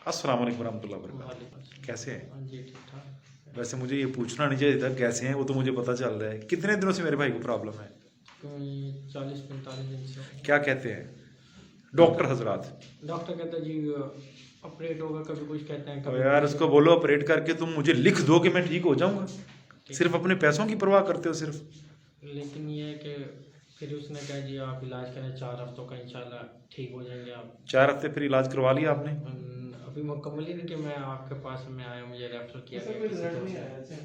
अस्सलाम वालेकुम रहमतुल्लाहि व बरकातुहू। वालेकुम कैसे हैं? हाँ जी, ठीक ठाक। वैसे मुझे ये पूछना नहीं चाहिए था कैसे हैं, वो तो मुझे पता चल रहा है। कितने दिनों से मेरे भाई को प्रॉब्लम है? कोई 40-45 दिन से हो क्या गया। कहते हैं डॉक्टर डॉक्टर हजरात? डॉक्टर कहता है जी ऑपरेट होगा, कभी कुछ कहते हैं, और कभी यार कुछ। उसको बोलो ऑपरेट करके तुम मुझे लिख दो कि मैं ठीक हो जाऊंगा। ठीक सिर्फ है। अपने पैसों की परवाह करते हो सिर्फ। लेकिन ये है कि फिर उसने कहा जी आप इलाज करें 4 हफ्तों का, इंशाल्लाह ठीक हो जाएंगे आप। 4 हफ्ते फिर इलाज करवा लिया आपने? अभी मुकम्मल ही नहीं कि मैं आपके पास में आया, मुझे रेफर किया ऐसा गया कोई किसी रिजल्ट दोस्त नहीं ने। आया ऐसे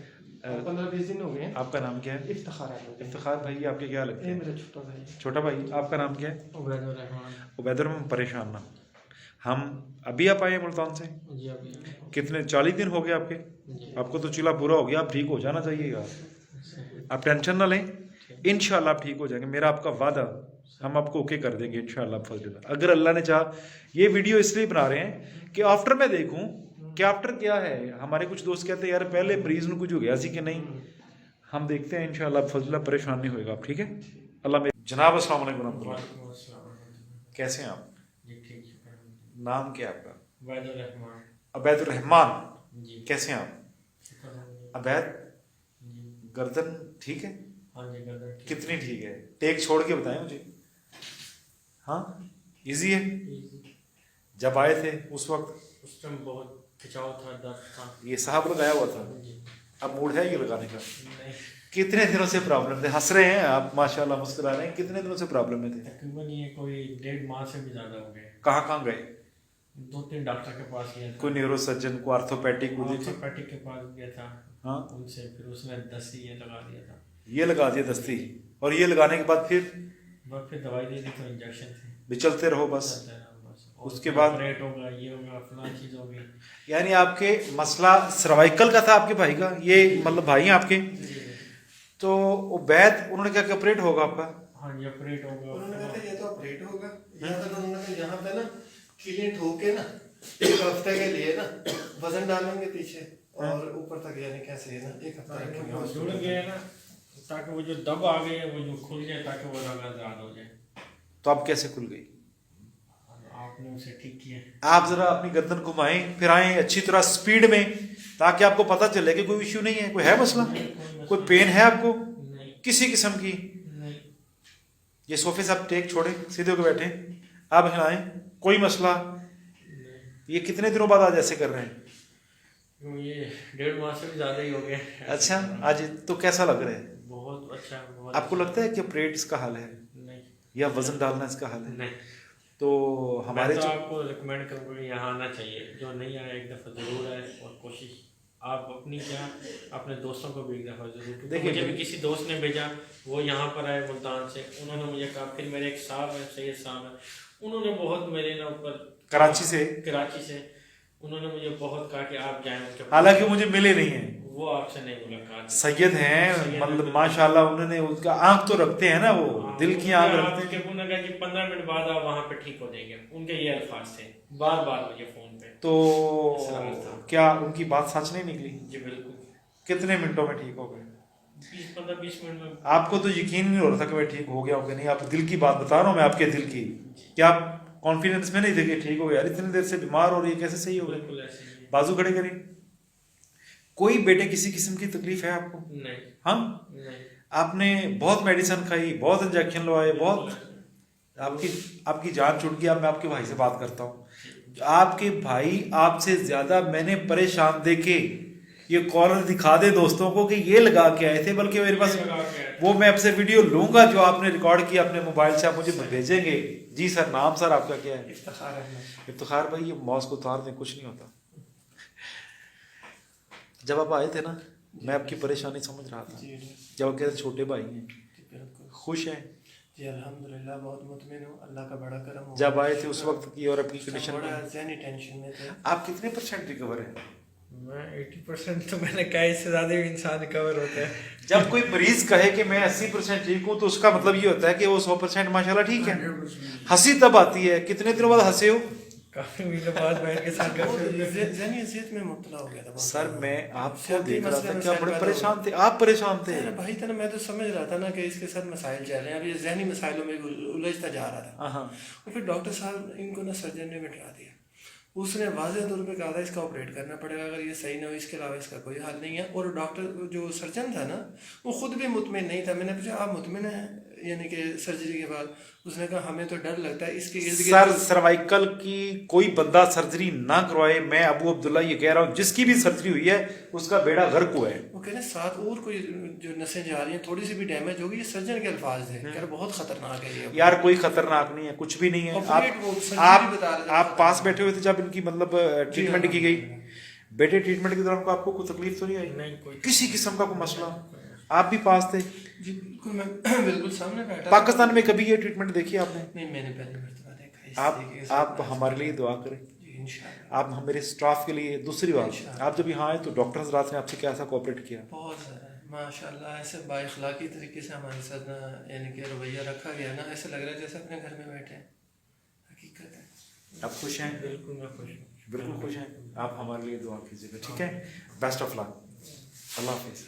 15-20 दिन हो गए हैं। आपका नाम क्या है? इफ्तिखार है इफ्तिखार भाई, ये आपके क्या लगते ये हैं? मेरा छोटा भाई है। छोटा भाई, आपका नाम क्या है? उबैदुर रहमान। उबैदुर रहमान, परेशान ना। हम अभी आप आए हैं मुल्तान से? जी अभी कितने 40 दिन हो गए आपके? जी आपको तो चिला पूरा हो गया, आप ठीक हो जाना चाहिए यार। आप टेंशन ना लें, इंशाल्लाह आप ठीक हो जाएंगे, मेरा आपका वादा। हम आपको ओके कर देंगे इंशाल्लाह फजल, अगर अल्लाह ने चाहा। ये वीडियो इसलिए बना रहे हैं कि आफ्टर मैं देखूं कि आफ्टर क्या है। हमारे कुछ दोस्त कहते हैं यार पहले मरीज में कुछ हो गया सी कि नहीं। हम देखते हैं इंशाल्लाह फजल, परेशान नहीं होएगा आप, ठीक है? अल्लाह में जनाब। अस्सलाम वालेकुम रहमतुल्लाह। वालेकुम अस्सलाम रहमतुल्लाह। कैसे हैं आप? जी ठीक है। नाम क्या है आपका? उबैदुर रहमान। अबैदुर रहमान। जी कैसे हैं आप? शुक्र है। अबैद, जी गर्दन ठीक है? हाँ जी गर्दन ठीक कितनी ठीक है? टेक छोड़ के बताएं मुझे। हाँ, इजी है? है। जब आए थे उस वक्त उस टाइम बहुत खिंचाव था, दर्द था। ये साहब लगाया हुआ था, जी अब मूड है ये लगाने का? नहीं, कितने दिनों से प्रॉब्लम थे? हंस रहे हैं आप माशाल्लाह, मुस्कुरा रहे हैं। कितने दिनों से प्रॉब्लम में थे? तकरीबन ये कोई 1.5 माह से भी ज़्यादा हो गए। कहाँ कहाँ गए? 2-3 डॉक्टर के पास गया था। कोई न्यूरो सर्जन को, आर्थोपैटिक को देखे? ऑर्थोपेडिक के पास गया था। हाँ, उनसे फिर उसने दस्ती ये लगा दिया था। ये लगा दिया दस्ती, और ये लगाने के बाद फिर बस फिर दवाई दे दी तो इंजेक्शन थे। भी चलते रहो बस। चलता रहा बस। और उसके फिर बाद? ऑपरेट होगा, ये होगा, फलां चीज़ होगी। यानी आपके मसला सर्वाइकल का था आपके भाई का, ये मतलब भाई हैं आपके? तो उबैद, उन्होंने क्या ऑपरेट होगा आपका? हाँ ये ऑपरेट होगा। उन्होंने कहा था ये तो ऑपरेट होगा, यहाँ तक उन्होंने कहा यहाँ पे ना कीलें ठोक के ना 1 हफ्ते के लिए ना वजन डालेंगे पीछे और ऊपर तक, यानी कैसे है ना 1 हफ्ता रखेंगे जुड़ हॉस्पिटल में। गया ना, ताकि वो जो दब आ गई है वो जो खुल जाए, ताकि वो रग आजाद हो जाए। तो आप कैसे खुल गई? आपने उसे ठीक किया। आप जरा अपनी गर्दन घुमाएं, फिर आए अच्छी तरह स्पीड में, ताकि आपको पता चले कि कोई इश्यू नहीं है, कोई है मसला, कोई पेन है आपको नहीं किसी किस्म की? नहीं ये सोफे से आप टेक छोड़े, सीधे होकर बैठे, आप हिलाएं, कोई मसला? नहीं। ये कितने दिनों बाद आज ऐसे कर रहे हैं? क्यों ये 1.5 माह से भी ज़्यादा ही हो गया। अच्छा, आज तो कैसा लग रहा है? बहुत अच्छा, बहुत आपको अच्छा। लगता है कि ऑपरेट इसका हाल है नहीं या वजन डालना इसका हाल है? नहीं, तो हमारे मैं तो जो आपको रिकमेंड करूँगा यहाँ आना चाहिए। जो नहीं आया एक दफ़ा ज़रूर आए, और कोशिश आप अपनी क्या, अपने दोस्तों को भी एक दफ़ा ज़रूर। क्योंकि देखिए, मुझे भी किसी दोस्त ने भेजा, वो यहाँ पर आए मुल्तान से, उन्होंने मुझे कहा। फिर मेरे एक साहब है, सैयद साहब है, उन्होंने बहुत मेरे ना ऊपर, कराची से, कराची से, उन्होंने मुझे बहुत कहा कि आप जाएँ उनके पास। हालांकि मुझे मिले नहीं हैं, वो आपसे नहीं मुलाकात। सैयद हैं, मतलब माशाल्लाह, उन्होंने उसका आंख तो रखते हैं ना, वो दिल की आंख रखते हैं। उन्होंने कहा कि 15 मिनट बाद आप वहाँ पे ठीक हो जाएंगे, उनके ये अल्फाज थे बार बार मुझे फोन पे। तो क्या उनकी बात सच नहीं निकली? जी बिल्कुल। कितने मिनटों में ठीक हो गए? 15-20 मिनट में। आपको तो यकीन नहीं हो रहा था कि मैं ठीक हो गया हूँ कि नहीं। आप दिल की बात बता रहा हूँ मैं, आपके दिल की। क्या आप कॉन्फिडेंस में नहीं थे कि ठीक हो गया? यार इतनी देर से बीमार हो रही है, कैसे सही हो गए? बिल्कुल ऐसे ही है। बाजू खड़े करें। कोई बेटे किसी किस्म की तकलीफ है आपको? नहीं हाँ, नहीं। आपने बहुत मेडिसिन खाई, बहुत इंजेक्शन लगवाए, बहुत, आपकी आपकी जान छूट गई। अब मैं आपके भाई से बात करता हूँ। आपके भाई आपसे ज्यादा मैंने परेशान देखे, ये कॉलर दिखा दे दोस्तों को कि ये लगा के आए थे, बल्कि मेरे पास वो, मैं आपसे वीडियो लूंगा जो आपने रिकॉर्ड किया अपने मोबाइल से, आप मुझे भेजेंगे। जी सर, नाम सर आपका क्या है? इफ्तिखार अहमद। इफ्तिखार भाई, ये मौस को उतार दें, कुछ नहीं होता। जब आप आए थे ना, मैं आपकी परेशानी समझ रहा था। जी जी जब आप कहते छोटे भाई हैं, जी, बिल्कुल खुश हैं? जी, अल्हम्दुलिल्लाह बहुत मुतमिन हूँ, अल्लाह का बड़ा करम हो। जब आए थे उस वक्त की और अपनी कंडीशन बड़ा में ज़हनी टेंशन में थे। आप कितने % रिकवर हैं? मैं 80% तो मैंने कहा, इससे ज़्यादा भी इंसान रिकवर होता है। जब कोई मरीज कहे कि मैं 80% ठीक हूँ, तो उसका मतलब ये होता है कि वो 100% माशाल्लाह ठीक है। हंसी तब आती है, कितने दिनों बाद हंसे हो? काफ़ी महीनों बाद बैठ के साथ वो करते ज़हनी अज़ियत में मुब्तला हो गया था बहुत। सर मैं आपको सियासी देख रहा मसले था में कि आप शायद बड़े पैदा परेशान थे, आप परेशान थे। अरे भाई था ना, मैं तो समझ रहा था ना कि इसके साथ मसाइल चल रहे हैं, अब ये जहनी मसाइलों में उलझता जा रहा था। हाँ, और फिर डॉक्टर साहब, इनको ना सर्जन ने बिठा दिया। उसने वाज़ेह तौर पे कहा था इसका ऑपरेट करना पड़ेगा, अगर ये सही ना हो इसके अलावा इसका कोई हल नहीं है। और डॉक्टर जो सर्जन था ना वो ख़ुद भी मुतमिन नहीं था। मैंने पूछा आप मुतमिन हैं यानी कि सर्जरी के बाद? उसने कहा हमें तो डर लगता है इसके इर्द सर सर्वाइकल की कोई बंदा सर्जरी ना करवाए, मैं अबू अब्दुल्ला ये कह रहा हूँ, जिसकी भी सर्जरी हुई है उसका बेड़ा गर्क हुआ है। वो कह रहे साथ और कोई जो नसें जा रही हैं थोड़ी सी भी डैमेज होगी, ये सर्जन के अल्फाज थे, कह रहे बहुत खतरनाक है ये। यार कोई खतरनाक नहीं है, कुछ भी नहीं है। आप पास बैठे हुए थे जब इनकी मतलब ट्रीटमेंट की गई? बेटे ट्रीटमेंट के दौरान को आपको कोई तकलीफ तो नहीं आई? नहीं, कोई किसी किस्म का कोई मसला? आप भी पास थे? जी बिल्कुल, मैं बिल्कुल सामने बैठा। पाकिस्तान में कभी ये ट्रीटमेंट देखी आपने? नहीं, मैंने पहली मर्तबा देखा। आप हमारे लिए दुआ करें, आप मेरे स्टाफ के लिए। दूसरी बात, आप जब यहाँ आए तो डॉक्टर हज़रात ने आपसे कैसा कोऑपरेट किया? बहुत ज़्यादा माशाल्लाह, ऐसे बाइखलाकी तरीके से हमारे साथ ना यानी कि रवैया रखा गया ना, ऐसे लग रहा है जैसे अपने घर में बैठे हैं। हकीकत है। आप खुश हैं? बिल्कुल मैं खुश हूँ। बिल्कुल खुश हैं। आप हमारे लिए दुआ कीजिएगा, ठीक है? Best of luck. अल्लाह हाफिज़।